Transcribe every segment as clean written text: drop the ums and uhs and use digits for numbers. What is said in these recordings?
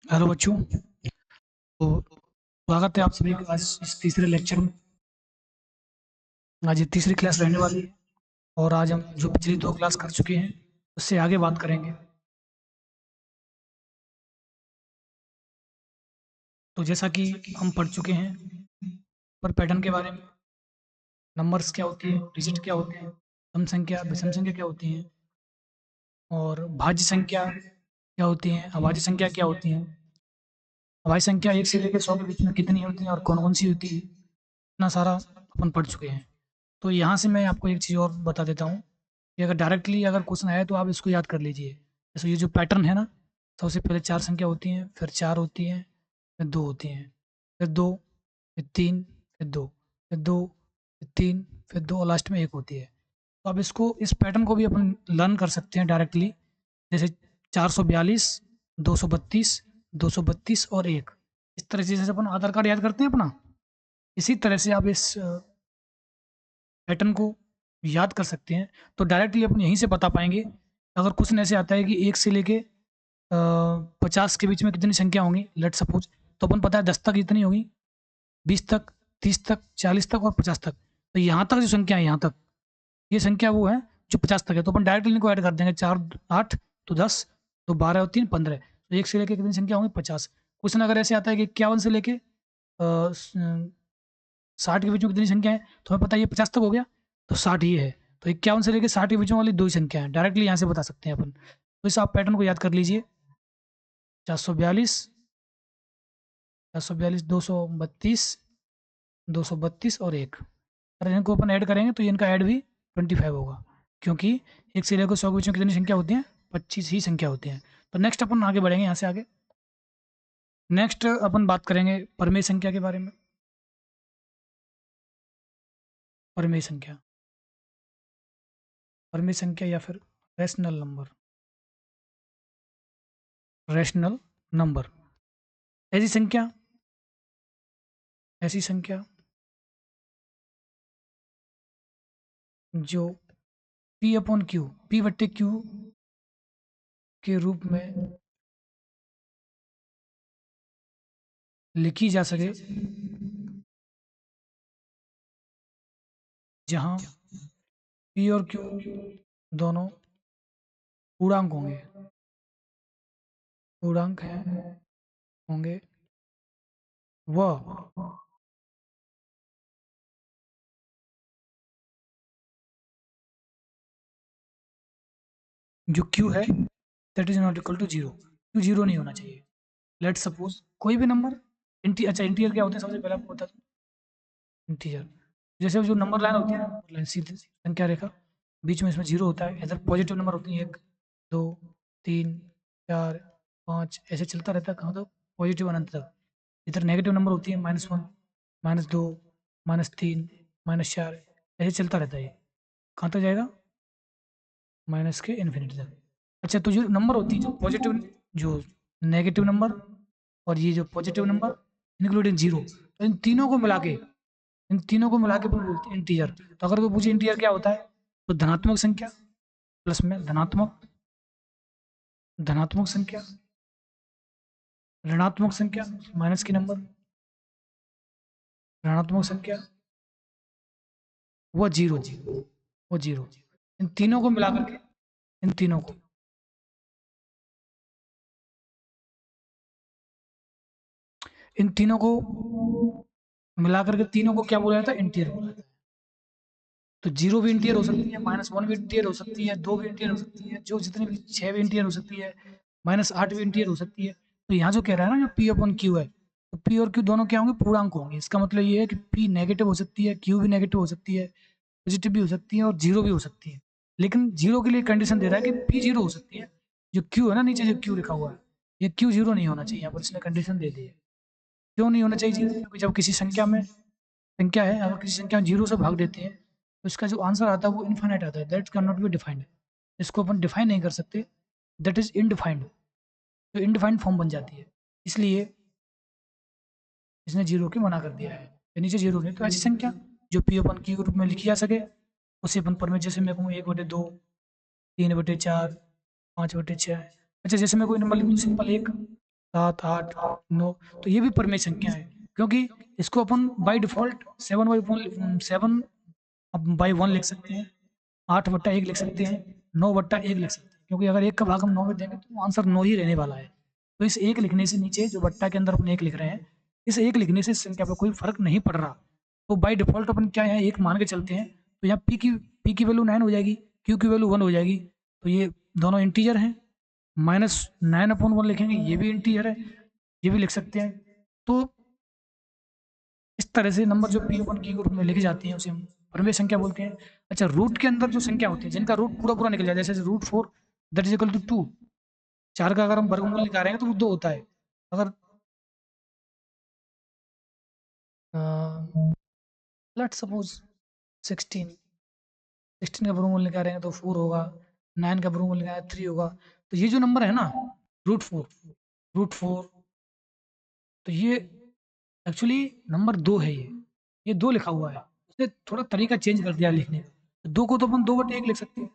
Hello बच्चों। तो स्वागत है आप सभी का आज इस तीसरे लेक्चर में। आज ये तीसरी क्लास रहने वाली है और आज हम जो पिछली दो क्लास कर चुके हैं उससे आगे बात करेंगे। तो जैसा कि हम पढ़ चुके हैं पर पैटर्न के बारे में, नंबर्स क्या होती है, डिजिट क्या होते हैं, सम संख्या विषम संख्या क्या होती हैं और भाज्य संख्या क्या होती हैं, अभाज्य संख्या क्या होती हैं, अभाज्य संख्या 1 से लेकर 100 के बीच में कितनी होती हैं और कौन कौन सी होती है, इतना सारा अपन पढ़ चुके हैं। तो यहाँ से मैं आपको एक चीज़ और बता देता हूँ कि अगर डायरेक्टली अगर क्वेश्चन आए तो आप इसको याद कर लीजिए। जैसे ये जो पैटर्न है ना, सबसे पहले 4 संख्या होती हैं, फिर 4 होती हैं, फिर 2 होती हैं, फिर 2, फिर 3, फिर 2, फिर 2, फिर 3, फिर 2 और लास्ट में 1 होती है। तो आप इसको इस पैटर्न को भी अपन लर्न कर सकते हैं डायरेक्टली। जैसे 442, 232, 232 और 1। इस तरह से जैसे अपन आधार कार्ड याद करते हैं अपना, इसी तरह से आप इस पैटर्न को याद कर सकते हैं। तो डायरेक्टली अपन यहीं से बता पाएंगे। अगर क्वेश्चन ऐसे आता है कि 1 से लेके 50 के बीच में कितनी संख्या होंगी, लेट सपोज, तो अपन पता है 10 तक कितनी होगी, 20 तक, 30 तक, 40 तक और 50 तक। तो यहाँ तक जो संख्या है, यहाँ तक ये संख्या वो है जो 50 तक है। तो अपन डायरेक्टली इनको ऐड कर देंगे, 4 8 तो 10, तो 12 और 3 15। तो 1 से लेके कितनी संख्या होंगी, 50। क्वेश्चन अगर ऐसे आता है कि 51 से लेके 60 के बीच में कितनी संख्या है, तो हमें पता है ये 50 तक हो गया, तो 60 ये है। तो 51 से लेकर 60 के बीच में वाली दो ही संख्या है, डायरेक्टली यहाँ से बता सकते हैं अपन। तो इस आप पैटर्न को याद कर लीजिए। 442, 442, 232, 232 और 1। अगर इनको अपन ऐड करेंगे तो इनका ऐड भी 25 होगा, क्योंकि 1 से लेकर 100 के बीच में कितनी संख्या होती है, 25 ही संख्या होती है। तो नेक्स्ट अपन आगे बढ़ेंगे यहाँ से आगे। नेक्स्ट अपन बात करेंगे परमेय संख्या के बारे में। परमेय संख्या, परमेय संख्या या फिर रैशनल नंबर। रैशनल नंबर ऐसी संख्या, ऐसी संख्या जो पी अपॉन क्यू, पी बट्टे क्यू के रूप में लिखी जा सके, जहां पी और क्यू दोनों पूर्णांक होंगे, पूर्णांक हैं, होंगे, वह जो क्यू है that is not equal to zero, q zero नहीं होना चाहिए। लेट सपोज कोई भी नंबर, अच्छा इंटीजर क्या होता है सबसे पहले आपको बता दूं। इंटीजर जैसे जो नंबर लाइन होती है ना, नंबर लाइन सीधी संख्या रेखा, बीच में इसमें जीरो होता है। इधर पॉजिटिव नंबर होती है 1 2 3 4 5, ऐसे चलता रहता है कहाँ तक, पॉजिटिव अनंत तक। इधर नेगेटिव नंबर होती है -1, -2, -3, -4, ऐसे चलता रहता है। ये कहाँ तक जाएगा, माइनस के इन्फिनिटी तक। अच्छा, तो जो नंबर होती है, जो पॉजिटिव, जो नेगेटिव नंबर और ये जो पॉजिटिव नंबर इंक्लूडिंग जीरो, तो इन तीनों को मिला के, इन तीनों को मिला के अपन बोलते हैं इंटीजर। तो अगर कोई पूछे इंटीजर क्या होता है, तो धनात्मक संख्या प्लस में धनात्मक, धनात्मक संख्या, ऋणात्मक संख्या माइनस की नंबर, ऋणात्मक संख्या, वो जीरो, वो जीरो। इन तीनों को मिला करके, इन तीनों को, इन तीनों को मिला करके तीनों को क्या बोला जाता है, इंटीजर बोला जाता है। तो जीरो भी इंटीजर हो सकती है, -1 भी इंटीजर हो सकती है, 2 भी इंटीजर हो सकती है, जो जितने भी 6 भी इंटीजर हो सकती है, -8 भी इंटीजर हो सकती है। तो यहाँ जो कह रहा है ना, जो पी अपन क्यू है, तो पी और क्यू दोनों क्या होंगे, पूर्णांक होंगे। इसका मतलब ये है कि पी नेगेटिव हो सकती है, क्यू भी नेगेटिव हो सकती है, पॉजिटिव भी हो सकती है और जीरो भी हो सकती है। लेकिन जीरो के लिए कंडीशन दे रहा है कि पी जीरो हो सकती है। जो क्यू है ना, नीचे जो क्यू लिखा हुआ है, ये क्यू जीरो नहीं होना चाहिए, यहाँ पर इसने कंडीशन दे दी है। क्यों नहीं होना चाहिए जीरो, क्योंकि जब किसी संख्या में, संख्या है अगर किसी संख्या में जीरो से भाग देते हैं तो इसका जो आंसर आता है वो इनफाइनाइट आता है, that can not be defined. इसको अपन डिफाइन नहीं कर सकते, दैट इज इनडिफाइंड, तो इनडिफाइंड फॉर्म बन जाती है। इसलिए इसने जीरो की मना कर दिया है, तो नीचे जीरो नहीं। तो ऐसी संख्या जो पी अपन की रूप में लिखी जा सके उसे अपन पर में, जैसे मैं कहूँ 1/2, 3/4, 5/6। अच्छा, जैसे मैं कोई नंबर लिखूँ सिंपल 1, 7, 8, 9, तो ये भी परमेय संख्या है, क्योंकि इसको अपन बाय डिफॉल्ट 7/1 लिख सकते हैं, 8/1 लिख सकते हैं, 9/1 लिख सकते हैं, क्योंकि अगर एक का भाग हम 9 में देंगे तो आंसर 9 ही रहने वाला है। तो इस एक लिखने से नीचे जो बट्टा के अंदर अपन एक लिख रहे हैं, इस एक लिखने से इस संख्या पर कोई फर्क नहीं पड़ रहा। तो बाय डिफॉल्ट अपन क्या है, एक मान के चलते हैं, तो यहाँ पी की वैल्यू 9 हो जाएगी, क्यू की वैल्यू 1 हो जाएगी, तो ये दोनों इंटीजर हैं। -9/1 लिखेंगे, ये भी इंटीजर है, ये भी लिख सकते हैं। तो इस तरह से नंबर जो पी अपन की के रूप में लिखी जाती हैं उसे हम परमेय संख्या बोलते हैं। अच्छा, रूट के अंदर जो संख्या होती है जिनका रूट पूरा पूरा निकल जाए, जैसे √4 दैट इज इक्वल टू 2, 4 का अगर हम वर्गमूल निकाल रहे हैं तो वो 2 होता है। अगर लेट्स सपोज 16 16 का वर्गमूल निकाल रहे हैं तो 4 होगा, 9 का वर्गमूल निकाल 3 होगा। तो ये जो नंबर है ना, √4, तो ये एक्चुअली नंबर 2 है, ये 2 लिखा हुआ है, उसने थोड़ा तरीका चेंज कर दिया लिखने का। तो 2 को तो अपन 2/1 लिख सकते हैं।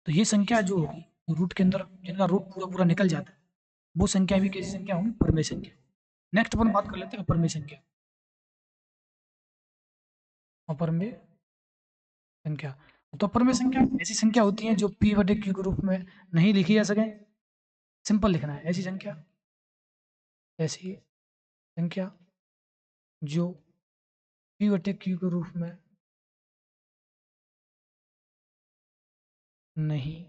तो ये संख्या जो होगी रूट के अंदर, जिनका रूट पूरा पूरा निकल जाता है, वो संख्या भी कैसी संख्या होंगी, परमेय संख्या। नेक्स्ट अपन बात कर लेते हैं अपरमेय संख्या। अपरमेय संख्या, तो अपरमेय संख्या ऐसी संख्या होती है जो p/q के रूप में नहीं लिखी जा सके। सिंपल लिखना है, ऐसी संख्या जो p/q के रूप में नहीं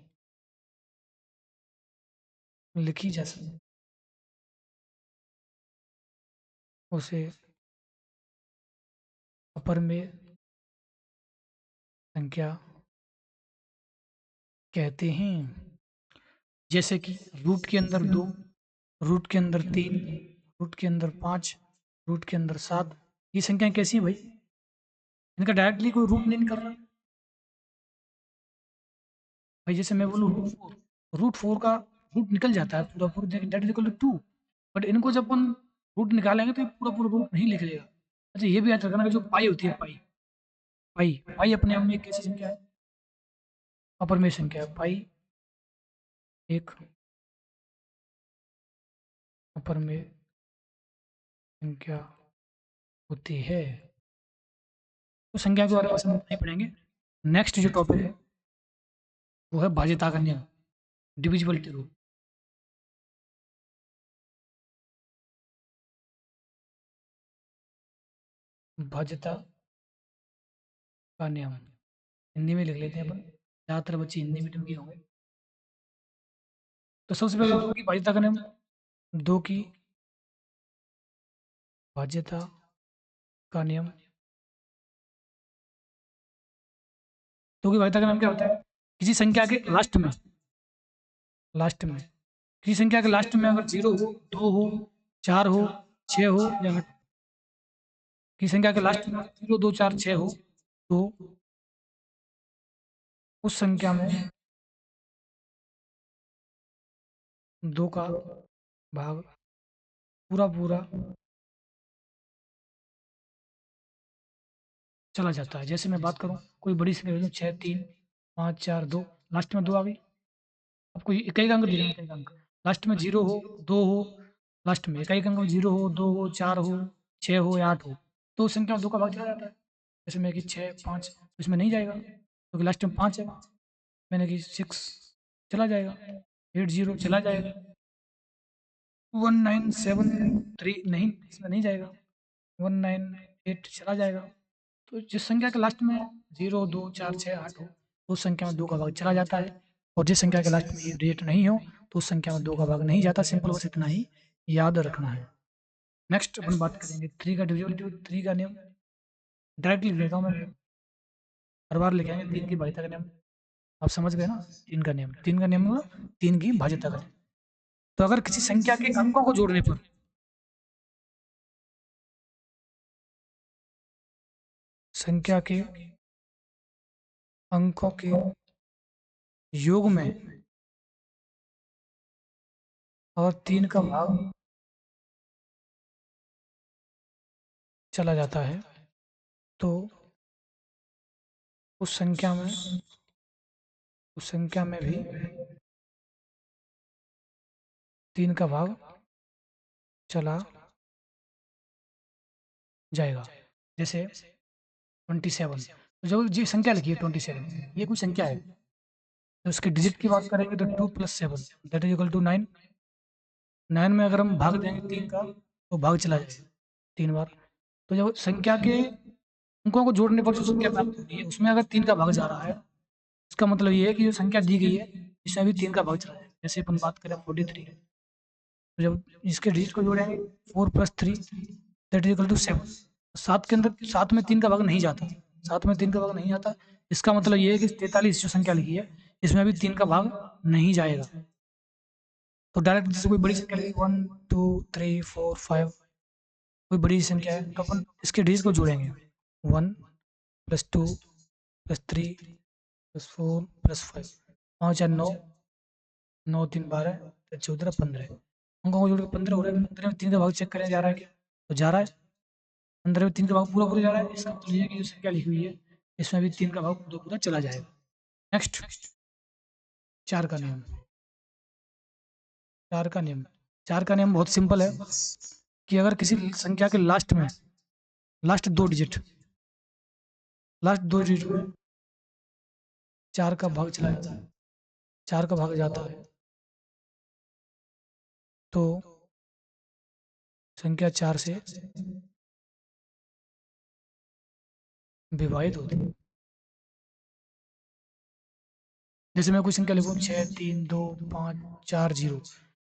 लिखी जा सके, उसे अपरमेय संख्या कहते हैं। जैसे कि रूट के अंदर 2, रूट के अंदर 3, रूट के अंदर 5, रूट के अंदर 7, ये संख्याएं कैसी हैं भाई, इनका डायरेक्टली कोई रूट नहीं निकल रहा। भाई जैसे मैं बोलूँ √4 का रूट निकल जाता है पूरा पूरा, that is equal to 2, but इनको जब अपन रूट निकालेंगे तो ये पूरा पूरा रूट नहीं निकलेगा। अच्छा, ये भी याद रखना कि जो पाई होती है, पाई पाई पाई अपने आप में एक कैसी संख्या है, अपरमेय संख्या है। पाई एक अपरमेय संख्या होती है। तो संख्या के बारे में हम नहीं पढ़ेंगे। नेक्स्ट जो टॉपिक है वो है भाज्यता का नियम, डिविजिबिलिटी रूल। भाज्यता का नियम हिंदी में लिख लेते हैं अपन, ज़्यादातर बच्चे हिंदी मीडियम के होंगे। तो सबसे पहले दो की भाज्यता का नियम, दो की भाज्यता का नियम, दो की भाज्यता का नियम क्या होता है, किसी संख्या के लास्ट में किसी संख्या के लास्ट में अगर 0 हो, 2 हो, 4 हो, 6 हो या 8, किसी संख्या के लास्ट में 0, 2, 4, 6 हो, तो उस संख्या में 2 का भाग पूरा पूरा चला जाता है। जैसे मैं बात करूँ, कोई बड़ी संख्या 6, 3, 5, 4, 2, लास्ट में 2 आ गई, आपको इकाई का अंक दिया, इकाई का अंक लास्ट में 0 हो, 2 हो, लास्ट में इकाई का अंक 0 हो, 2 हो, 4 हो, 6 हो या 8 हो, तो उस संख्या में 2 का भाग चला जाता है। जैसे मैं कि 6, 5, इसमें नहीं जाएगा क्योंकि लास्ट में 5 है। मैंने कि 6 चला जाएगा, 80 चला जाएगा, 1973 नहीं, इसमें नहीं जाएगा, 198 चला जाएगा। तो जिस संख्या के लास्ट में 0, 2, 4, 6, 8 हो, तो उस संख्या में 2 का भाग चला जाता है। और जिस संख्या के लास्ट में ये डिजिट नहीं हो तो उस संख्या में 2 का भाग नहीं जाता। सिंपल, बस इतना ही याद रखना है। नेक्स्ट अपन बात करेंगे 3 का डिविजिबिलिटी, 3 का नियम। डायरेक्टली लिख देता हूँ मैं, हर बार लिखेंगे 3 की भाज्यता का नियम। आप समझ गए ना, 3 का नियम, 3 का नियम मतलब 3 की भाज्यता का नियम। तो अगर किसी संख्या के अंकों को जोड़ने पर, संख्या के अंकों के योग में और 3 का भाग चला जाता है, तो उस संख्या में भी 3 का भाग चला जाएगा। जैसे 27, तो जो जी संख्या लिखी है 27, ये कोई संख्या है, तो उसके डिजिट की बात करेंगे तो 2 + 7 दैट इज इक्वल टू 9। 9 में अगर हम भाग देंगे 3 का तो भाग चला जाएगा 3 बार। तो जब संख्या के अंकों को जोड़ने पर जो संख्या प्राप्त होती है उसमें अगर 3 का भाग जा रहा है, इसका मतलब ये है कि जो संख्या दी गई है इसमें भी 3 का भाग चला जाएगा। जैसे अपन बात करें 43, तो जब इसके डिजिट को जोड़ेंगे 4 + 3 दैट इज इक्वल टू 7। 7 के अंदर 7 में 3 का भाग नहीं जाता, 7 में 3 का भाग नहीं आता, इसका मतलब ये है कि 43 जो संख्या लिखी है इसमें भी 3 का भाग नहीं जाएगा। तो डायरेक्ट जैसे कोई बड़ी संख्या लिखी 1 2 3 4 5, कोई बड़ी संख्या है तो अपन इसके डिजिट को जोड़ेंगे 1 + 2 + 3 + 4 + 5, 5 या 9, 9 3 12 14 15, अंकों को जोड़ के 15 हो रहा है। 15 में 3 का भाग चेक करें जा रहा है क्या, तो जा रहा है। 15 में 3 का भाग पूरा पूरा जा रहा है, इसका मतलब ये है कि जो संख्या लिखी हुई है इसमें भी 3 का भाग पूरा पूरा चला जाएगा। नेक्स्ट 4 का नियम। 4 का नियम, 4 का नियम बहुत सिंपल है कि अगर किसी संख्या के लास्ट में लास्ट दो डिजिट में 4 का भाग चला जाता है, 4 का भाग जाता है, तो संख्या 4 से विभाजित होती है। जैसे मैं कोई संख्या लिखूँ 6 3 2 5 4 0,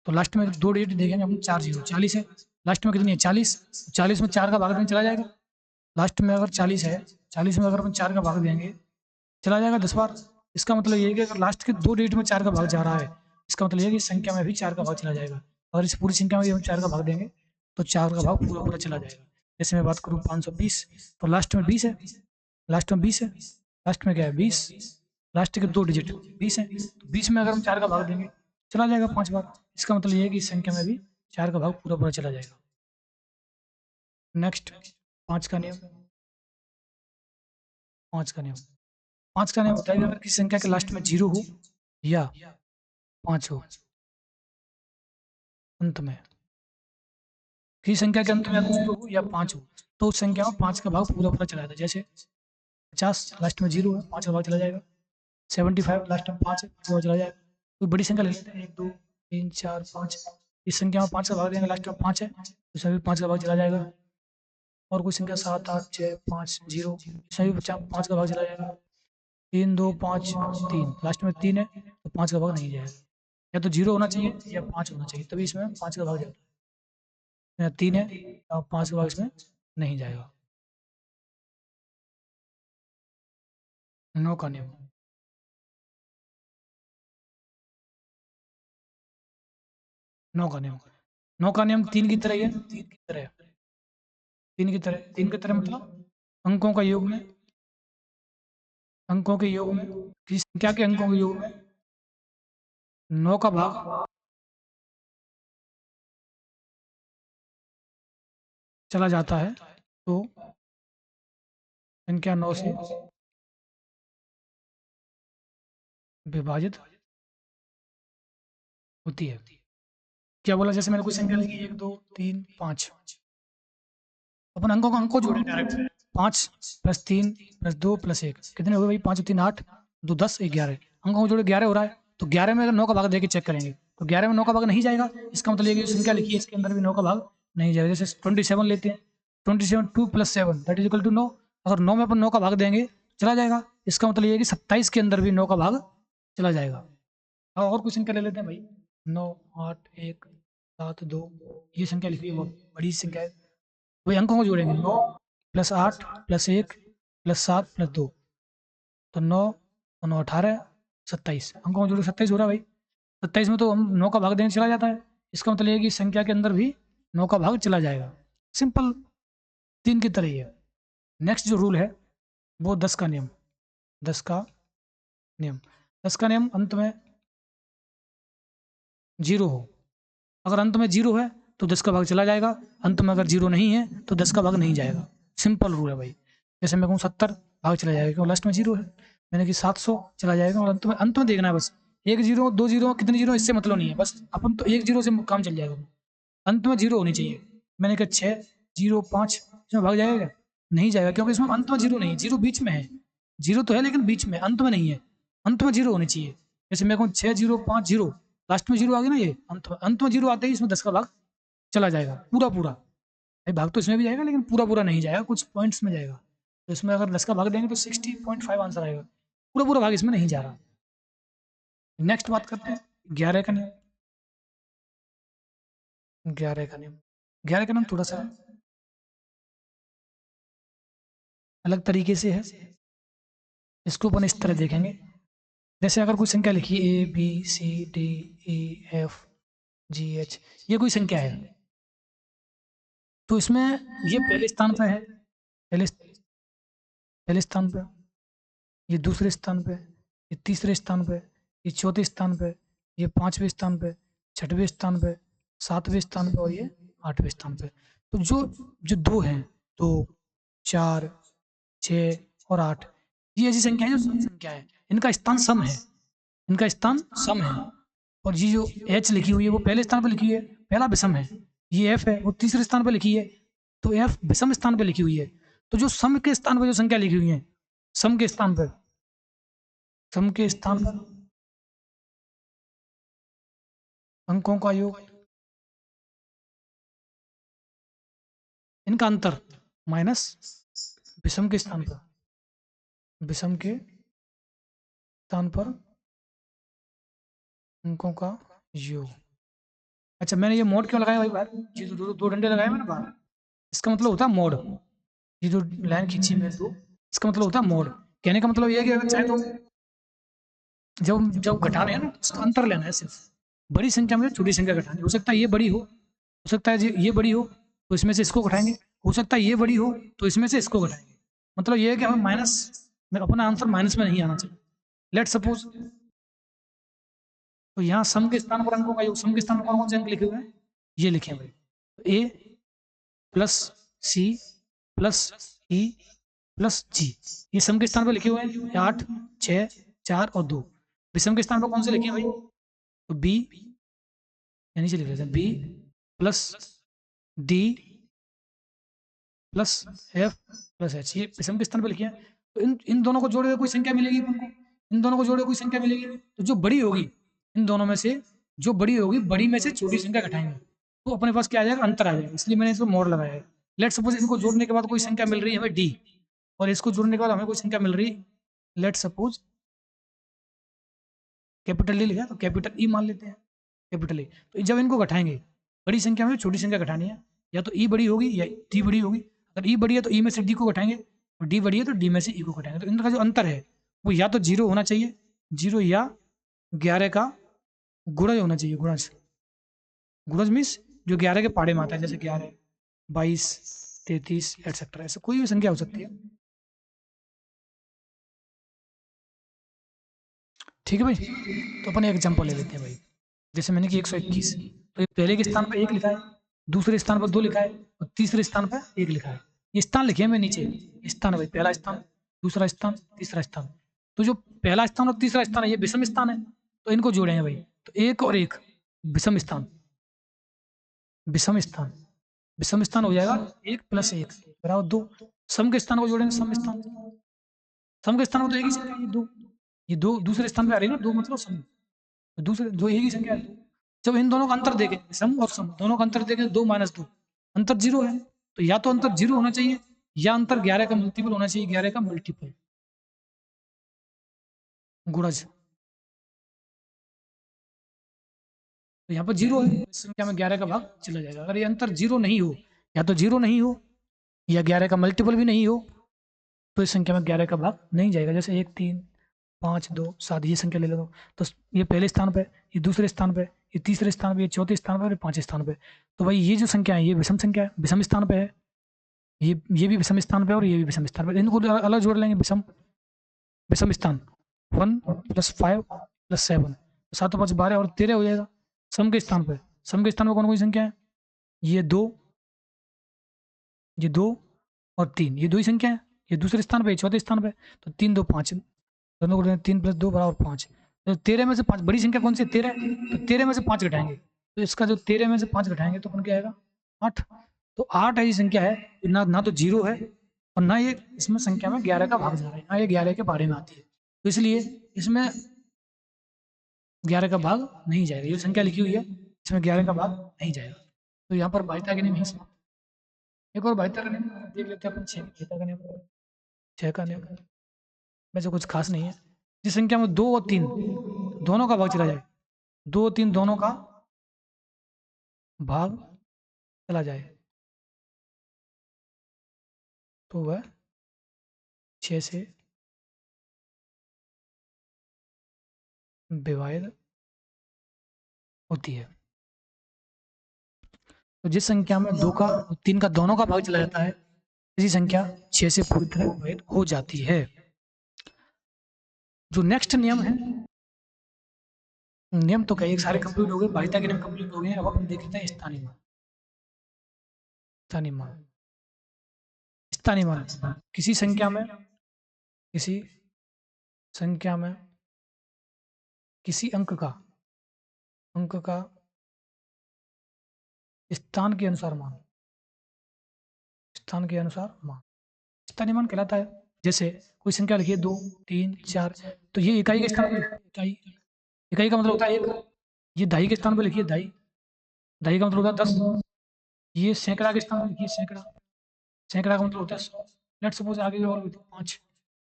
तो लास्ट में दो डिजिट देखेंगे हम 4 0, 40 है, लास्ट में कितनी है 40, 40 में 4 का भाग देंगे चला जाएगा। लास्ट में अगर 40 है, 40 में अगर हम 4 का भाग देंगे चला जाएगा 10 बार। इसका मतलब ये है कि अगर लास्ट के दो डिजिट में 4 का भाग जा रहा है, इसका मतलब ये है कि इस संख्या में भी 4 का भाग चला जाएगा। अगर इस पूरी संख्या में भी हम 4 का भाग देंगे तो 4 का भाग पूरा पूरा चला जाएगा। जैसे मैं बात करूँ 520, तो लास्ट में 20 है, लास्ट में 20 है, लास्ट में क्या है 20, लास्ट के दो डिजिट 20 है, तो 20 में अगर हम 4 का भाग देंगे चला जाएगा 5 बार। इसका मतलब ये है कि इस संख्या में भी 4 का भाग पूरा पूरा चला जाएगा। नेक्स्ट 5 का नियम। 5 का नियम, 5 का नियम होता है कि अगर किसी संख्या के लास्ट में 0 हो या 5 हो, अंत में किसी संख्या के अंत में 0 हो या 5 हो, तो उस संख्या में 5 का भाग पूरा पूरा चला जाता है। जैसे 50 लास्ट में 0 है, 5 का भाग चला जाएगा। 75 लास्ट में 5 है, 5 का भाग चला जाएगा। कोई बड़ी संख्या ले लेते हैं 1 2 3 4 5, इस संख्या में 5 का भाग देंगे, लास्ट में 5 है, इसमें भी 5 का भाग चला जाएगा। और कोई संख्या 7 8 6 5 0, इसमें भी 5 का भाग चला जाएगा। 3 2 5 3, लास्ट में 3 है तो 5 का भाग नहीं जाएगा। या तो 0 होना चाहिए या 5 होना चाहिए, तभी इसमें 5 का भाग जाता है। 3 है और 5 का भाग इसमें नहीं जाएगा। 9 का नियम। 9 का नियम, 9 का नियम 3 की तरह ही है, 3 की तरह, 3 की तरह, 3 की तरह मतलब अंकों का योग में, अंकों के योग में, किसी संख्या के अंकों के योग में 9 का भाग चला जाता है, तो संख्या 9 से विभाजित होती है। क्या बोला, जैसे मैंने कोई संख्या लिखी 1 2 3 5, अपन अंकों जोड़े डायरेक्ट, 5 + 3 + 2 + 1 कितने हो गए भाई, 5 और 3 8, 2 10 1 11, अंकों को जोड़े 11 हो रहा है। तो 11 में अगर 9 का भाग देके चेक करेंगे तो 11 में 9 का भाग नहीं जाएगा। इसका मतलब ये कि जो संख्या लिखी है इसके अंदर भी 9 का भाग नहीं जाएगा। जैसे 27 लेते हैं, 27 2 + 7 दैट इज इक्वल टू 9, अगर 9 में अपन 9 का भाग देंगे चला जाएगा। इसका मतलब ये है कि 27 के अंदर भी 9 का भाग चला जाएगा। और कुछ संख्या ले लेते हैं भाई, 9 8 1 7 2, ये संख्या लिखी है बहुत बड़ी संख्या है। वही अंकों को जोड़ेंगे, 9 + 8 + 1 + 7 + 2, तो 9 और 9 18 27, अंकों को जोड़े 27 हो रहा है भाई। 27 में तो हम 9 का भाग देने चला जाता है, इसका मतलब ये है कि संख्या के अंदर भी 9 का भाग चला जाएगा। सिंपल 3 की तरह ही है। नेक्स्ट जो रूल है वो 10 का नियम। 10 का नियम, 10 का नियम अंत में 0 हो, अगर अंत में 0 है तो 10 का भाग चला जाएगा, अंत में अगर 0 नहीं है तो 10 का भाग नहीं जाएगा। सिंपल रूल है भाई। जैसे मैं कहूँ 70, भाग चला जाएगा क्योंकि लास्ट में 0 है। मैंने कि 700 चला जाएगा, और अंत में देखना है बस, 1 0 2 0 कितने 0 इससे मतलब नहीं है, बस अपन तो 1 0 से काम चल जाएगा। अंत में 0 होनी चाहिए। मैंने कहा 6 0 5 इसमें भाग जाएगा क्या? नहीं जाएगा, क्योंकि इसमें अंत में 0 नहीं है, 0 बीच में है। 0 तो है लेकिन बीच में, अंत में नहीं है। अंत में 0 होनी चाहिए। जैसे मैं कहूँ 6 0 5 0, लास्ट में 0 आ गया ना, ये अंत में 0 आते ही इसमें 10 का भाग चला जाएगा पूरा पूरा। भाई भाग तो इसमें भी जाएगा लेकिन पूरा पूरा नहीं जाएगा, कुछ पॉइंट्स में जाएगा। तो इसमें अगर 10 का भाग देंगे तो 60.5 आंसर आएगा, पूरा पूरा भाग इसमें नहीं जा रहा। नेक्स्ट बात करते हैं 11 का नियम। 11 का नियम, 11 का नियम थोड़ा सा अलग तरीके से है। इसको अपन इस तरह देखेंगे, जैसे अगर कोई संख्या लिखी A B C D E F G H, ये कोई संख्या है, तो इसमें ये पहले स्थान पर है, पहले स्थान पर, ये दूसरे स्थान पे, ये तीसरे स्थान पे, ये चौथे स्थान पे, ये पांचवें स्थान पे, छठवें स्थान पे, सातवें स्थान पे और ये आठवें स्थान पे। तो जो जो 2 हैं, 2 4 6 और 8, ये ऐसी संख्या है जो सम संख्या है, इनका स्थान सम है, इनका स्थान सम है। और ये जो एच लिखी हुई है वो पहले स्थान पर लिखी हुई है, पहला विषम है। ये एफ है वो तीसरे स्थान पर लिखी है, तो एफ विषम स्थान पर लिखी हुई है। तो जो सम के स्थान पर जो संख्या लिखी हुई है, सम के स्थान पर, सम के स्थान पर अंकों का योग, इनका अंतर माइनस विषम के स्थान पर, विषम के स्थान पर अंकों का योग। अच्छा, मैंने ये मोड क्यों लगाया भाई बाहर? ये जो दो डंडे लगाए मैंने बाहर, इसका मतलब होता है मोड। ये जो लाइन खींची मैंने दो, इसका मतलब होता है मोड। कहने का मतलब ये है कि अगर चाहे तो जब जब घटाने है ना, उसका अंतर लेना है सिर्फ। बड़ी संख्या में छोटी संख्या घटानी, हो सकता है ये बड़ी हो सकता है ये बड़ी हो, तो इसमें से इसको घटाएंगे। हो सकता है ये बड़ी हो तो इसमें से इसको घटाएंगे। मतलब ये है कि हमें माइनस में, अपना आंसर माइनस में नहीं आना चाहिए। लेट सपोज, तो यहाँ सम के स्थान पर अंकों का योग, सम के स्थान पर कौन कौन से अंक लिखे हुए हैं, ये लिखे भाई, A plus C plus E plus G, ये सम के स्थान पर लिखे हुए हैं 8 6 4 और 2। विषम के स्थान पर कौन से लिखे हैं भाई? तो बी, नीचे लिख लेते हैं B plus D plus F plus H, ये विषम के स्थान पर लिखे हैं। तो इन दोनों को जोड़े हुए कोई संख्या मिलेगी अपन को, इन दोनों को जोड़े कोई संख्या मिलेगी, तो जो बड़ी होगी इन दोनों में से, जो बड़ी होगी, बड़ी में से छोटी संख्या घटाएंगे तो अपने पास क्या आ जाएगा, अंतर आ जाएगा। इसलिए मैंने इसको मोड़ लगाया है। लेट सपोज इनको जोड़ने के बाद कोई संख्या मिल रही है हमें डी, और इसको जोड़ने के बाद हमें कोई संख्या मिल रही है, लेट सपोज कैपिटल डी लिखा तो कैपिटल ई मान लेते हैं, कैपिटल ई। तो जब इनको घटाएंगे, बड़ी संख्या में छोटी संख्या घटानी है, या तो ई बड़ी होगी या डी बड़ी होगी। अगर ई बड़ी है तो ई में से डी को घटाएंगे, और डी बड़ी है तो डी में से ई को घटाएंगे। तो इनका जो अंतर है वो या तो 0 होना चाहिए, 0, या 11 का गुणज होना चाहिए। गुणज, गुणज मीन्स जो 11 के पहाड़े में आता है, जैसे 11 22 33 एटसेट्रा, ऐसे कोई भी संख्या हो सकती है। ठीक है भाई, तो अपन एक एग्जाम्पल ले लेते हैं भाई। जैसे मैंने कि 121, तो ये पहले के स्थान पर 1 लिखा है, दूसरे स्थान पर 2 लिखा है, और तीसरे स्थान पर 1 लिखा है। ये स्थान लिखे हैं मैं नीचे, स्थान भाई, पहला स्थान, दूसरा स्थान, तीसरा स्थान। तो जो पहला स्थान और तीसरा स्थान है ये विषम स्थान है, तो इनको जोड़ेंगे भाई। तो 1 और 1 विषम स्थान, विषम स्थान, विषम स्थान हो जाएगा 1 + 1 बराबर 2। सम के स्थान को जोड़ेंगे, सम स्थान, सम के स्थान में तो एक ही संख्या है 2, ये 2 दूसरे स्थान पे आ रही है ना, 2 मतलब सम, तो दूसरे 2 एक ही संख्या है। जब इन दोनों का अंतर देखें, सम और सम दोनों का अंतर देखें, 2 - 2 अंतर 0 है, तो या तो अंतर 0 होना चाहिए, या अंतर 11 का मल्टीपल होना चाहिए, 11 का मल्टीपल, गुणज। तो यहाँ पर 0 है, इस संख्या में 11 का भाग चला जाएगा। अगर ये अंतर 0 नहीं हो, या तो 0 नहीं हो, या 11 का मल्टीपल भी नहीं हो, तो इस संख्या में 11 का भाग नहीं जाएगा। जैसे 1 3 5 2 7, ये संख्या ले लो, तो ये पहले स्थान पे, ये दूसरे स्थान पे, ये तीसरे स्थान पे, ये चौथे स्थान पे और ये पांचवें स्थान पे। तो भाई ये जो संख्या है ये विषम संख्या है, विषम स्थान पे है, ये भी विषम स्थान पे और ये भी विषम स्थान पे। इनको अलग जोड़ लेंगे, विषम विषम स्थान 1 + 5 + 7, 7 5 12 और 13 हो जाएगा। सम के स्थान पे, सम के स्थान पे कौन कौन सी संख्या है? ये 2, ये 2 और 3, ये 2 ही संख्या है। ये दूसरे स्थान पे, ये चौथे स्थान पे, तो 3 2 5, दोनों को 3 + 2 = 5। तो 13 में से 5 बड़ी संख्या कौन सी है? 13 है, तो 13 में से 5 घटाएंगे, तो इसका जो 13 में से 5 घटाएंगे तो अपन क्या आएगा 8। तो 8 ऐसी संख्या है ना तो जीरो है और ना ये इसमें संख्या में 11 का भाग जा रहा है, ना ये 11 के बारे में आती है, तो इसलिए इसमें 11 का भाग नहीं जाएगा। ये संख्या लिखी हुई है इसमें 11 का भाग नहीं जाएगा। तो यहाँ पर भाज्यता के नियम ही समाप्त। एक और भाज्यता का नियम देख लेते हैं अपन, 6 भाज्यता का नियम। 6 का नियम वैसे कुछ खास नहीं है। जिस संख्या में 2 और 3 दोनों का भाग चला जाए, 2 और 3 दोनों का भाग चला जाए तो वह 6 से विभाजित होती है। तो जिस संख्या में 2 का और 3 का दोनों का भाग चला जाता है, इसी संख्या 6 से पूरी तरह विभाजित हो जाती है। जो नेक्स्ट नियम है, नियम तो कई सारे कंप्लीट हो गए, भाज्यता के नियम कंप्लीट हो गए। अब अपन देख लेते हैं स्थानीय मान। स्थानीय मान, स्थानीय मान किसी संख्या में किसी अंक का स्थान के अनुसार मान, स्थान के अनुसार मान स्थानीय मान कहलाता है। जैसे कोई संख्या लिखिए 2, 3, 4, तो ये इकाई के स्थान पर, इकाई का मतलब होता है 1। ये दहाई के स्थान पर लिखिए दहाई, दहाई का मतलब होता है 10। ये सैकड़ा के स्थान पर लिखिए सैकड़ा, सैकड़ा का मतलब होता है 100। लेट्स सपोज आगे और 5,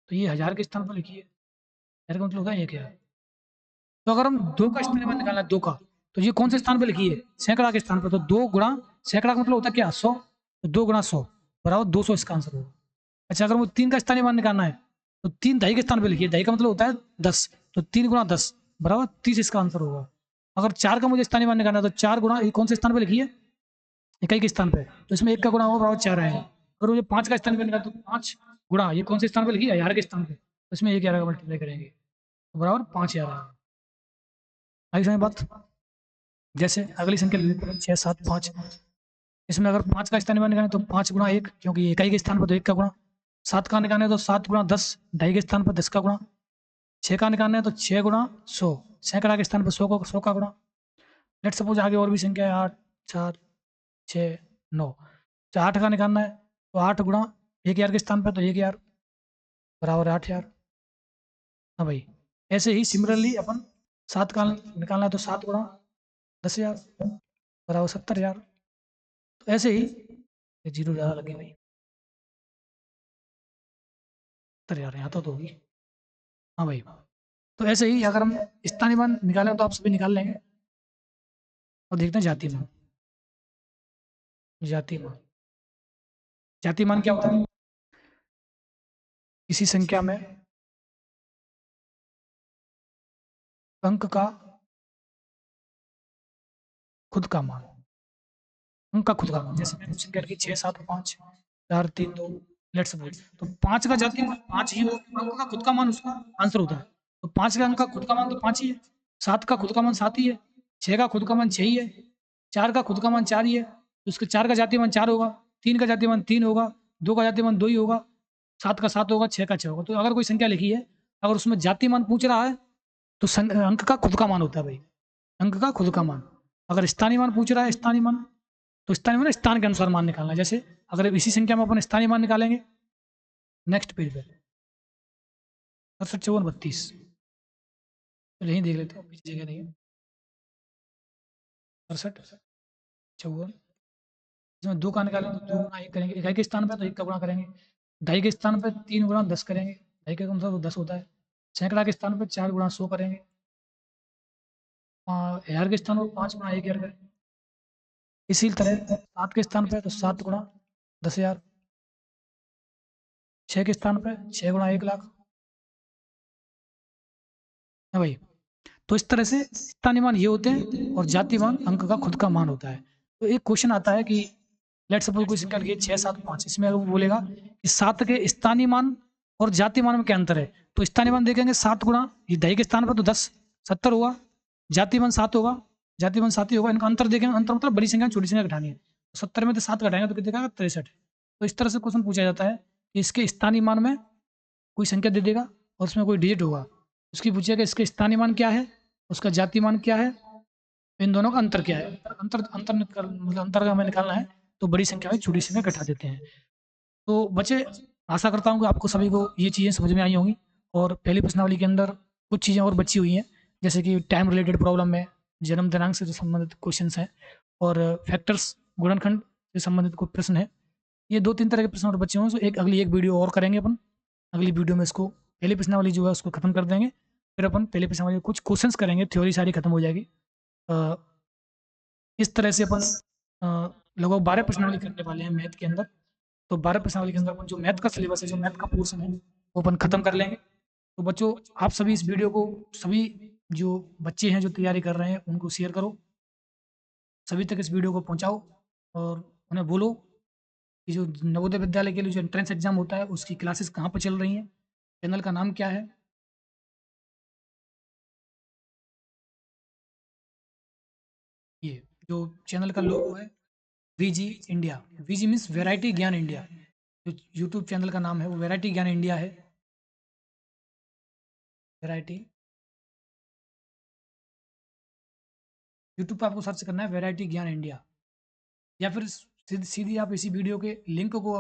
तो ये 1000 के स्थान पर लिखिए, 1000 का मतलब होता है 1000। तो अगर हम 2 का स्थानीय मान निकालना है 2 का, तो ये कौन से स्थान पर लिखिए, सैकड़ा के स्थान पर। तो 2 गुणा सैकड़ा का मतलब होता है क्या 100, तो 2 गुणा 100 बराबर 200, इसका आंसर होगा। अच्छा, अगर वो 3 का स्थानीय मान निकालना है तो 3 दहाई के स्थान पर लिखिए, दहाई का मतलब होता है 10, तो 3 गुणा 10 बराबर 30, इसका आंसर होगा। अगर 4 का मुझे स्थानीय मान निकालना है तो 4 गुणा कौन से स्थान पर लिखिए, इकाई के स्थान पर, तो इसमें 1 का गुणा होगा बराबर 4 आएगा। अगर मुझे 5 का स्थानीय मान निकालना तो 5 गुणा ये कौन से स्थान पर लिखिए, 1000 के स्थान पर, तो इसमें 11 का मल्टीप्लाई करेंगे तो बराबर 5000 आएगा। आई समझ बात। जैसे अगली संख्या 6, 7, 5, इसमें अगर 5 का स्थानीय मान निकालें तो 5 गुणा 1, क्योंकि इकाई के स्थान पर तो 1 का गुणा। 7 का निकालना है तो 7 गुणा 10, ढाई के स्थान पर 10 का गुणा। 6 का निकालना है तो 6 गुणा 100, सैकड़ा के स्थान पर 100 का गुणा। लेट सपोज आगे और भी संख्या है 8, 4, 6, 9, तो 8 का निकालना है तो 8 गुणा 1000 के स्थान पर तो 1000 बराबर 8000। हाँ भाई, ऐसे ही सिमिलरली अपन 7 का निकालना है तो 7 गुणा 10,000 बराबर 70,000। तो ऐसे ही जीरो ज़्यादा लगे भाई, 70,000 यहाँ तो होगी। हाँ भाई, तो ऐसे ही अगर हम स्थानीय मान निकालें तो आप सभी निकाल लेंगे। और देखते हैं जातीय मान। जातीय मान, जातीय मान क्या होता है, किसी संख्या में अंक का खुद का मान, अंक का खुद का मान। जैसे मैंने संख्या रखी 6, 7, 5, 4, 3, 2, लेट्स सपोज, तो 5 का जातीय मान 5 ही हो, अंक का खुद का मान उसका आंसर होता है। तो 5 का अंक का खुद का मान तो 5 ही है, 7 का खुद का मान 7 ही है, 6 का खुद का मान 6 ही है, 4 का खुद का मान 4 ही है, तो उसके 4 का जातीय मान 4 होगा, 3 का जातीय मान 3 होगा, 2 का जातीय मान 2 ही होगा, 7 का 7 होगा, 6 का 6 होगा। तो अगर कोई संख्या लिखी है, अगर उसमें जातीय मान पूछ रहा है तो अंक का खुद का मान होता है भाई, अंक का खुद का मान। अगर स्थानीय मान पूछ रहा है, स्थानीय मान, तो स्थानीय मान स्थान के अनुसार मान निकालना है। जैसे अगर इसी संख्या में अपन स्थानीय मान निकालेंगे, नेक्स्ट पेज पे 67, 54, 32, तो यहीं देख लेते हैं, पीछे जगह नहीं है। 67, 54, इसमें 2 का निकालेंगे तो 2 गुणा 1 करेंगे, इकाई के स्थान पर तो 1 का गुणा करेंगे, ढाई के स्थान पर 3 गुणा 10 करेंगे, ढाई के अनुसार 10 होता है, सैकड़ा के स्थान पर 4 गुणा 100 करेंगे, 1000 के स्थान पर 5 गुणा 1000 करेंगे। इसी तरह 7 के स्थान पर तो 7 गुणा 10,000, 6 के स्थान पर 6 गुणा 1,00,000 है भाई। तो इस तरह से स्थानीय मान ये होते हैं और जातीय मान अंक का खुद का मान होता है। तो एक क्वेश्चन आता है कि लेट सपोज कोई संख्या लिखिए 6, 7, 5, इसमें वो बोलेगा कि 7 के स्थानीय मान और जातीय मान में क्या अंतर है। तो स्थानीय मान देखेंगे 7 गुणा ये दही के स्थान पर तो 10, 70 होगा, जातीय मान 7 होगा, जातीय मान 7 ही होगा। इनका अंतर देखेंगे, अंतर मतलब बड़ी संख्या छोटी संख्या घटानी है, 70 में तो 7 घटाएंगे तो कितने का 63। तो इस तरह से क्वेश्चन पूछा जाता है कि इसके स्थानीय मान में कोई संख्या दे देगा और उसमें कोई डिजिट होगा, उसकी पूछेगा इसके स्थानीय मान क्या है, उसका जातीय मान क्या है, इन दोनों का अंतर क्या है? अंतर अंतर मतलब अंतर का हमें निकालना है, तो बड़ी संख्या में छोटी संख्या घटा देते हैं। तो बच्चे, आशा करता हूँ कि आपको सभी को ये चीज़ें समझ में आई होंगी। और पहली प्रश्नावली के अंदर कुछ चीज़ें और बची हुई हैं, जैसे कि टाइम रिलेटेड प्रॉब्लम है, जन्म दिनांक से जो संबंधित क्वेश्चंस हैं, और फैक्टर्स, गुणनखंड से संबंधित कोई प्रश्न है। ये 2-3 तरह के प्रश्न और बचे हुए हैं, सो अगली एक वीडियो और करेंगे अपन। अगली वीडियो में इसको पहली प्रश्नावली जो है उसको खत्म कर देंगे। फिर अपन पहली प्रश्नावली के कुछ क्वेश्चंस करेंगे, थ्योरी सारी खत्म हो जाएगी। अ, इस तरह से अपन अ, लगभग 12 प्रश्नावली करने वाले हैं मैथ के अंदर। तो 12 प्रश्नावली के अंदर अपन जो मैथ का सिलेबस है, जो मैथ का पोर्शन है, वो अपन खत्म कर लेंगे। तो बच्चों, आप सभी इस वीडियो को, सभी जो बच्चे हैं जो तैयारी कर रहे हैं उनको शेयर करो, सभी तक इस वीडियो को पहुंचाओ, और उन्हें बोलो कि जो नवोदय विद्यालय के लिए जो एंट्रेंस एग्जाम होता है उसकी क्लासेस कहाँ पर चल रही हैं, चैनल का नाम क्या है। ये जो चैनल का लोगो है, VG India, VG means variety Gyan India. जो यूट्यूब चैनल का नाम है वो वैरायटी ज्ञान इंडिया है। वैरायटी, यूट्यूब पर आपको सर्च करना है वैरायटी ज्ञान इंडिया, या फिर सीधी सीधी आप इसी वीडियो के लिंक को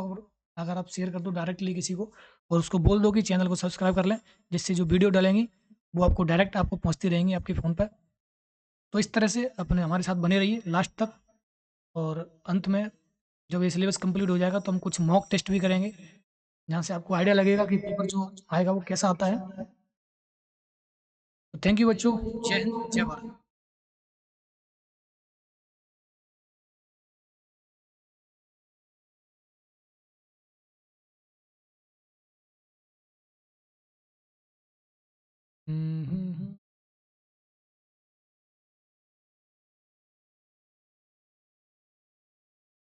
अगर आप शेयर कर दो डायरेक्टली किसी को, और उसको बोल दो कि चैनल को सब्सक्राइब कर लें, जिससे जो वीडियो डालेंगी वो आपको डायरेक्ट आपको पहुंचती रहेंगी आपके फ़ोन पर। तो इस तरह से अपने हमारे साथ बने रहिए लास्ट तक। और अंत में जब ये सिलेबस कंप्लीट हो जाएगा तो हम कुछ मॉक टेस्ट भी करेंगे, जहाँ से आपको आइडिया लगेगा कि पेपर जो आएगा वो कैसा आता है। तो थैंक यू बच्चों, जय हिंद, जय भारत। हम्म,